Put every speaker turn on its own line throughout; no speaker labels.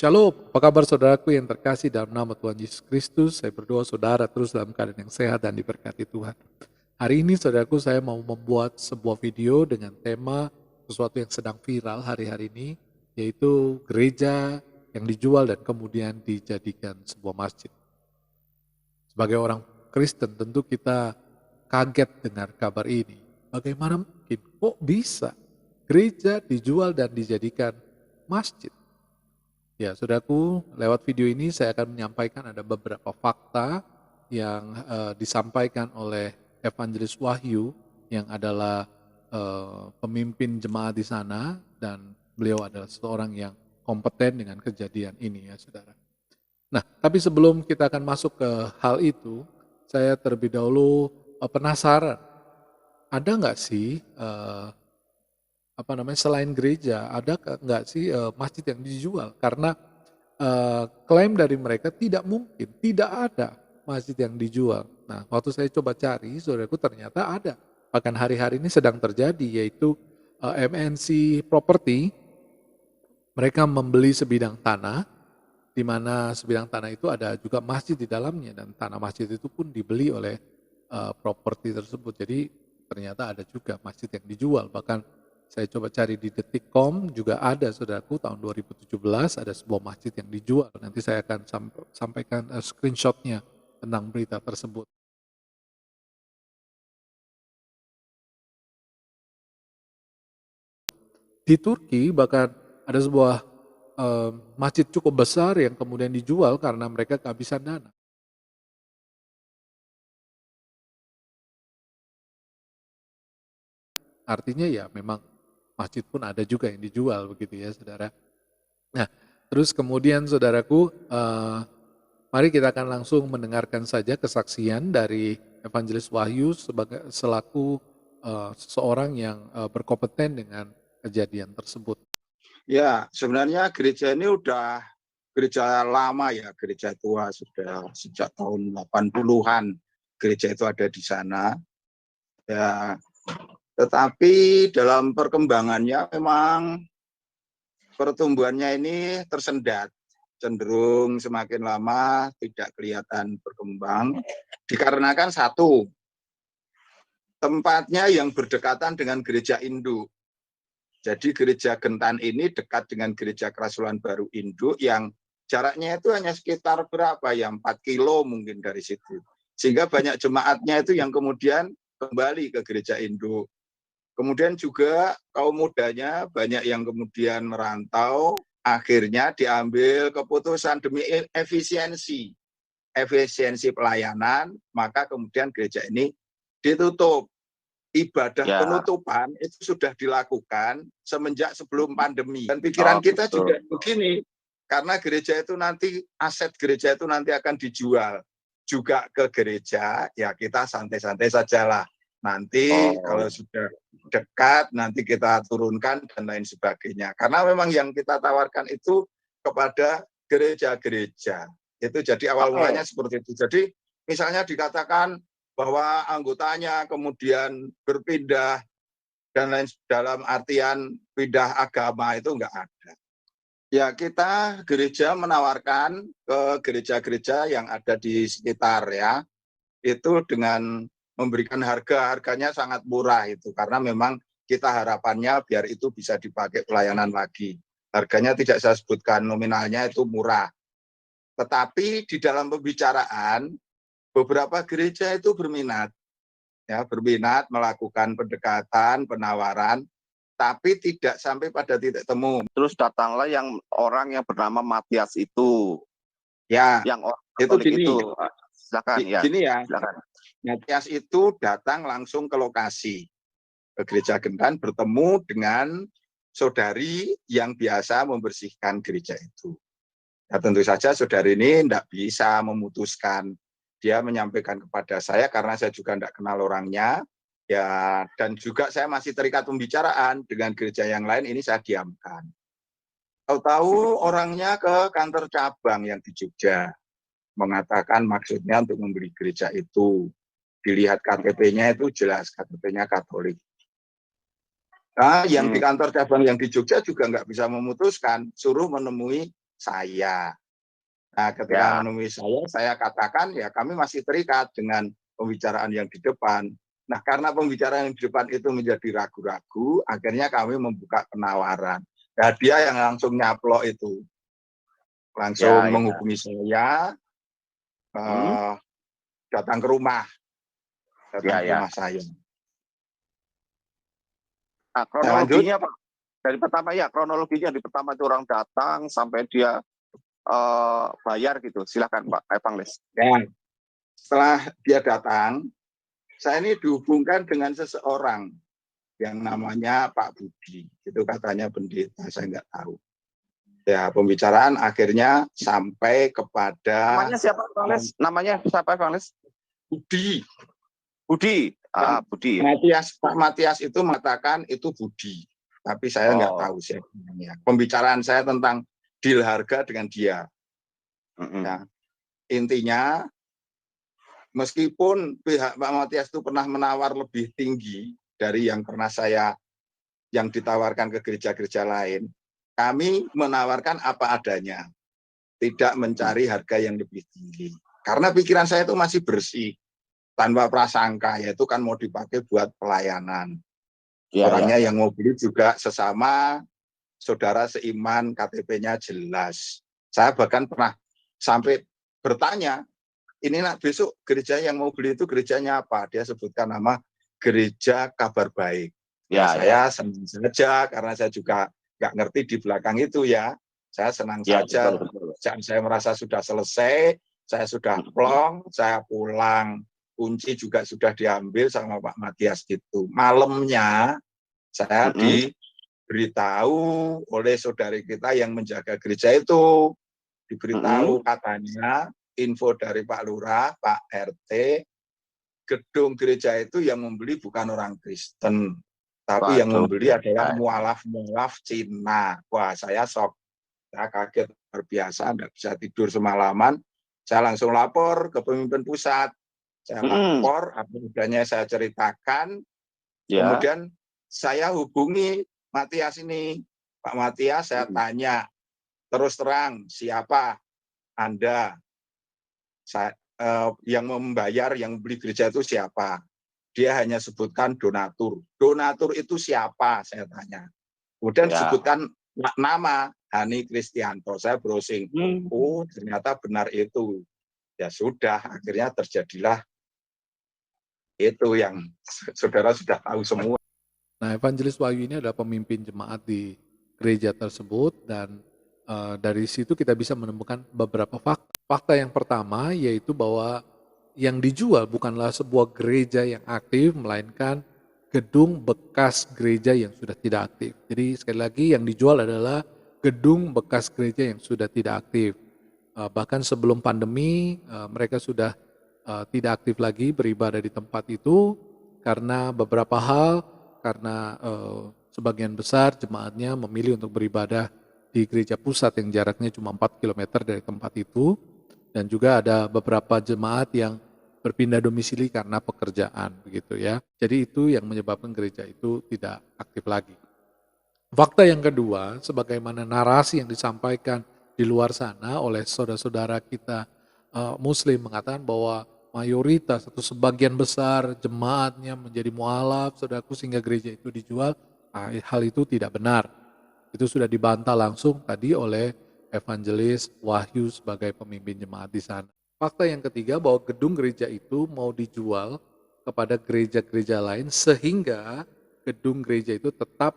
Shalom, apa kabar saudaraku yang terkasih dalam nama Tuhan Yesus Kristus. Saya berdoa saudara terus dalam keadaan yang sehat dan diberkati Tuhan. Hari ini saudaraku saya mau membuat sebuah video dengan tema sesuatu yang sedang viral hari-hari ini, yaitu gereja yang dijual dan kemudian dijadikan sebuah masjid. Sebagai orang Kristen tentu kita kaget dengar kabar ini. Bagaimana mungkin, kok bisa gereja dijual dan dijadikan masjid? Ya, saudaraku, lewat video ini saya akan menyampaikan ada beberapa fakta yang disampaikan oleh Evangelis Wahyu yang adalah pemimpin jemaat di sana, dan beliau adalah seorang yang kompeten dengan kejadian ini ya saudara. Nah, tapi sebelum kita akan masuk ke hal itu, saya terlebih dahulu penasaran, ada nggak sih selain gereja, ada nggak sih masjid yang dijual? Karena klaim dari mereka tidak mungkin, tidak ada masjid yang dijual. Nah, waktu saya coba cari, saudaraku, ternyata ada. Bahkan hari-hari ini sedang terjadi, yaitu MNC Property, mereka membeli sebidang tanah, di mana sebidang tanah itu ada juga masjid di dalamnya, dan tanah masjid itu pun dibeli oleh properti tersebut. Jadi ternyata ada juga masjid yang dijual. Bahkan saya coba cari di detik.com juga ada, saudaraku, tahun 2017 ada sebuah masjid yang dijual. Nanti saya akan sampaikan screenshotnya tentang berita tersebut. Di Turki bahkan ada sebuah masjid cukup besar yang kemudian dijual karena mereka kehabisan dana. Artinya ya memang masjid pun ada juga yang dijual begitu ya saudara. Nah, terus kemudian saudaraku, mari kita akan langsung mendengarkan saja kesaksian dari Evangelis Wahyu selaku seseorang yang berkompeten dengan kejadian tersebut.
Ya, sebenarnya gereja ini udah gereja lama ya, gereja tua, sudah sejak tahun 80-an gereja itu ada di sana. Ya, tetapi dalam perkembangannya memang pertumbuhannya ini tersendat, cenderung semakin lama tidak kelihatan berkembang, dikarenakan satu, tempatnya yang berdekatan dengan gereja induk. Jadi gereja Gentan ini dekat dengan gereja Kerasulan Baru Induk yang jaraknya itu hanya sekitar berapa ya, 4 kilo mungkin dari situ. Sehingga banyak jemaatnya itu yang kemudian kembali ke gereja induk. Kemudian juga kaum mudanya banyak yang kemudian merantau, akhirnya diambil keputusan demi efisiensi pelayanan, maka kemudian gereja ini ditutup. Ibadah penutupan itu sudah dilakukan semenjak sebelum pandemi. Dan pikiran kita juga begini, karena gereja itu nanti, aset gereja itu nanti akan dijual juga ke gereja, ya kita santai-santai sajalah. Nanti kalau sudah dekat, nanti kita turunkan dan lain sebagainya. Karena memang yang kita tawarkan itu kepada gereja-gereja. Itu jadi awal mulanya seperti itu. Jadi misalnya dikatakan bahwa anggotanya kemudian berpindah dan lain, dalam artian pindah agama, itu enggak ada. Ya, kita gereja menawarkan ke gereja-gereja yang ada di sekitar ya, itu dengan memberikan harganya sangat murah itu, karena memang kita harapannya biar itu bisa dipakai pelayanan lagi. Harganya tidak saya sebutkan nominalnya, itu murah. Tetapi di dalam pembicaraan beberapa gereja itu berminat melakukan pendekatan, penawaran, tapi tidak sampai pada titik temu.
Terus datanglah orang yang bernama Matias itu.
Ya,
yang orang
itu gini.
Silakan ya.
Gini ya.
Silakan.
Matias itu datang langsung ke lokasi, ke gereja Gentan, bertemu dengan saudari yang biasa membersihkan gereja itu. Ya, tentu saja saudari ini tidak bisa memutuskan. Dia menyampaikan kepada saya karena saya juga tidak kenal orangnya, ya, dan juga saya masih terikat pembicaraan dengan gereja yang lain, ini saya diamkan. Tahu-tahu orangnya ke kantor cabang yang di Jogja, mengatakan maksudnya untuk membeli gereja itu. Dilihat KTP-nya itu jelas, KTP-nya Katolik. Nah, yang di kantor cabang yang di Jogja juga nggak bisa memutuskan, suruh menemui saya. Nah, ketika menemui saya katakan ya kami masih terikat dengan pembicaraan yang di depan. Nah, karena pembicaraan yang di depan itu menjadi ragu-ragu, akhirnya kami membuka penawaran. Nah, dia yang langsung nyaplok itu. Langsung menghubungi saya, datang ke rumah. Rumah saya.
Nah, kronologinya Pak, dari pertama kronologinya di pertama itu orang datang sampai dia bayar gitu. Silakan Pak Evangelis.
Ya, setelah dia datang, saya ini dihubungkan dengan seseorang yang namanya Pak Budi. Itu katanya pendeta, saya nggak tahu. Ya, pembicaraan akhirnya sampai kepada...
Namanya siapa Evangelis? Namanya siapa Evangelis?
Budi.
Budi. Budi.
Pak Matias itu mengatakan itu Budi. Tapi saya nggak tahu siapa namanya. Pembicaraan saya tentang deal harga dengan dia. Ya, intinya, meskipun pihak Pak Matias itu pernah menawar lebih tinggi dari yang pernah yang ditawarkan ke gereja-gereja lain, kami menawarkan apa adanya, tidak mencari harga yang lebih tinggi. Karena pikiran saya itu masih bersih, tanpa prasangka, yaitu kan mau dipakai buat pelayanan. Orangnya yang mau beli juga sesama saudara seiman, KTP-nya jelas. Saya bahkan pernah sampai bertanya, ini besok gereja yang mau beli itu gerejanya apa? Dia sebutkan nama Gereja Kabar Baik. Saya senang saja karena saya juga nggak ngerti di belakang itu ya. Saya senang saja. Saya merasa sudah selesai, saya sudah plong, saya pulang. Kunci juga sudah diambil sama Pak Matias itu. Malamnya saya diberitahu oleh saudari kita yang menjaga gereja itu. Diberitahu katanya info dari Pak Lurah, Pak RT, gedung gereja itu yang membeli bukan orang Kristen, tapi yang membeli adalah mualaf-mualaf Cina. Wah, saya shock. Saya kaget luar biasa, tidak bisa tidur semalaman. Saya langsung lapor ke pemimpin pusat. Saya lapor, apa adanya saya ceritakan. Kemudian saya hubungi Matias ini. Pak Matias, saya tanya, terus terang, siapa Anda? Yang membayar, yang beli gereja itu siapa? Dia hanya sebutkan donatur. Donatur itu siapa? Saya tanya. Kemudian disebutkan nama Hani Kristianto. Saya browsing. Oh, ternyata benar itu. Ya sudah, akhirnya terjadilah itu yang saudara sudah tahu semua.
Nah, Evangelis Wahyu ini adalah pemimpin jemaat di gereja tersebut dan dari situ kita bisa menemukan beberapa fakta. Fakta yang pertama yaitu bahwa yang dijual bukanlah sebuah gereja yang aktif, melainkan gedung bekas gereja yang sudah tidak aktif. Jadi sekali lagi yang dijual adalah gedung bekas gereja yang sudah tidak aktif. Bahkan sebelum pandemi mereka sudah tidak aktif lagi beribadah di tempat itu karena beberapa hal, karena sebagian besar jemaatnya memilih untuk beribadah di gereja pusat yang jaraknya cuma 4 km dari tempat itu, dan juga ada beberapa jemaat yang berpindah domisili karena pekerjaan begitu ya. Jadi itu yang menyebabkan gereja itu tidak aktif lagi. Fakta yang kedua, sebagaimana narasi yang disampaikan di luar sana oleh saudara-saudara kita Muslim mengatakan bahwa mayoritas atau sebagian besar jemaatnya menjadi mualaf, saudaraku, sehingga gereja itu dijual. Hal itu tidak benar. Itu sudah dibantah langsung tadi oleh Evangelis Wahyu sebagai pemimpin jemaat di sana. Fakta yang ketiga bahwa gedung gereja itu mau dijual kepada gereja-gereja lain sehingga gedung gereja itu tetap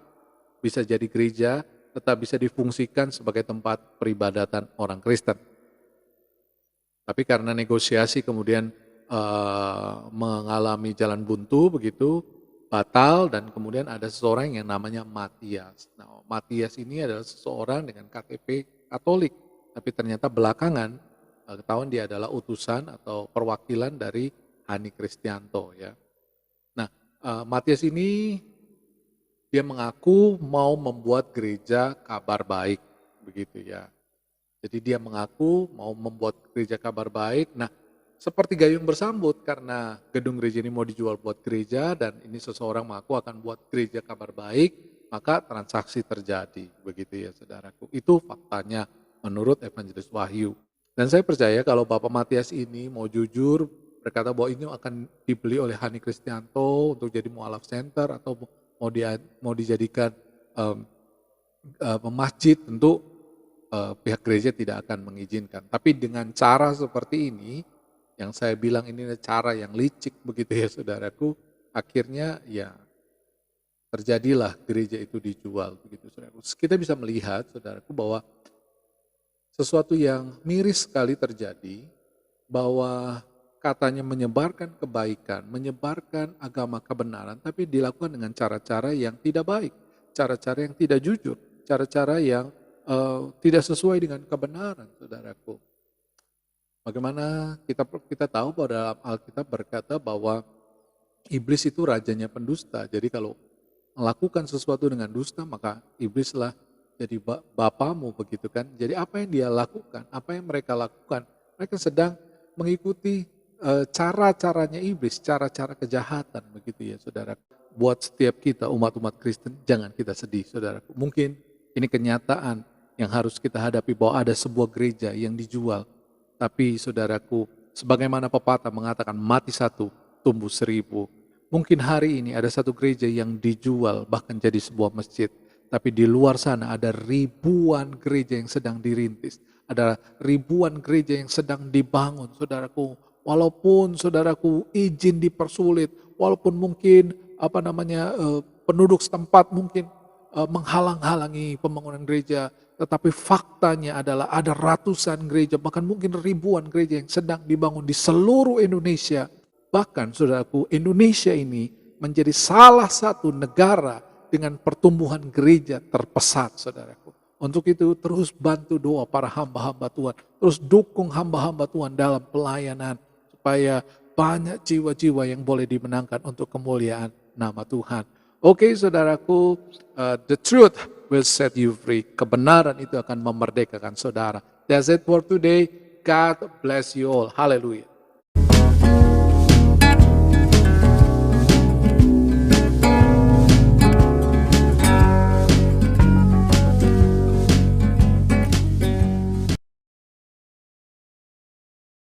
bisa jadi gereja, tetap bisa difungsikan sebagai tempat peribadatan orang Kristen. Tapi karena negosiasi kemudian mengalami jalan buntu begitu, batal, dan kemudian ada seseorang yang namanya Matias. Nah, Matias ini adalah seseorang dengan KTP Katolik, tapi ternyata belakangan ketahuan dia adalah utusan atau perwakilan dari Hani Kristianto ya. Nah, Matias ini dia mengaku mau membuat gereja Kabar Baik begitu ya. Jadi dia mengaku mau membuat gereja Kabar Baik. Nah, seperti gayung bersambut karena gedung gereja ini mau dijual buat gereja dan ini seseorang mengaku akan buat gereja Kabar Baik, maka transaksi terjadi begitu ya saudaraku. Itu faktanya menurut Evangelis Wahyu. Dan saya percaya kalau Bapak Matias ini mau jujur berkata bahwa ini akan dibeli oleh Hani Kristianto untuk jadi mualaf center atau mau dijadikan masjid, tentu pihak gereja tidak akan mengizinkan. Tapi dengan cara seperti ini, yang saya bilang ini cara yang licik begitu ya saudaraku, akhirnya ya terjadilah gereja itu dijual begitu saudaraku. Kita bisa melihat saudaraku bahwa sesuatu yang miris sekali terjadi, bahwa katanya menyebarkan kebaikan, menyebarkan agama kebenaran, tapi dilakukan dengan cara-cara yang tidak baik, cara-cara yang tidak jujur, cara-cara yang tidak sesuai dengan kebenaran, saudaraku. Bagaimana kita tahu bahwa dalam Alkitab berkata bahwa iblis itu rajanya pendusta. Jadi kalau melakukan sesuatu dengan dusta, maka iblislah jadi bapamu begitu kan. Jadi apa yang dia lakukan, apa yang mereka lakukan, mereka sedang mengikuti cara-caranya iblis, cara-cara kejahatan begitu ya saudara. Buat setiap kita umat-umat Kristen, jangan kita sedih saudaraku. Mungkin ini kenyataan yang harus kita hadapi bahwa ada sebuah gereja yang dijual. Tapi saudaraku, sebagaimana pepatah mengatakan mati satu, tumbuh 1000. Mungkin hari ini ada satu gereja yang dijual bahkan jadi sebuah masjid. Tapi di luar sana ada ribuan gereja yang sedang dirintis. Ada ribuan gereja yang sedang dibangun, saudaraku. Walaupun saudaraku izin dipersulit, walaupun mungkin penduduk setempat mungkin menghalang-halangi pembangunan gereja, tetapi faktanya adalah ada ratusan gereja, bahkan mungkin ribuan gereja yang sedang dibangun di seluruh Indonesia. Bahkan saudaraku, Indonesia ini menjadi salah satu negara dengan pertumbuhan gereja terpesat, saudaraku. Untuk itu terus bantu doa para hamba-hamba Tuhan. Terus dukung hamba-hamba Tuhan dalam pelayanan. Supaya banyak jiwa-jiwa yang boleh dimenangkan untuk kemuliaan nama Tuhan. Oke, saudaraku, the truth will set you free. Kebenaran itu akan memerdekakan saudara. That's it for today. God bless you all. Hallelujah.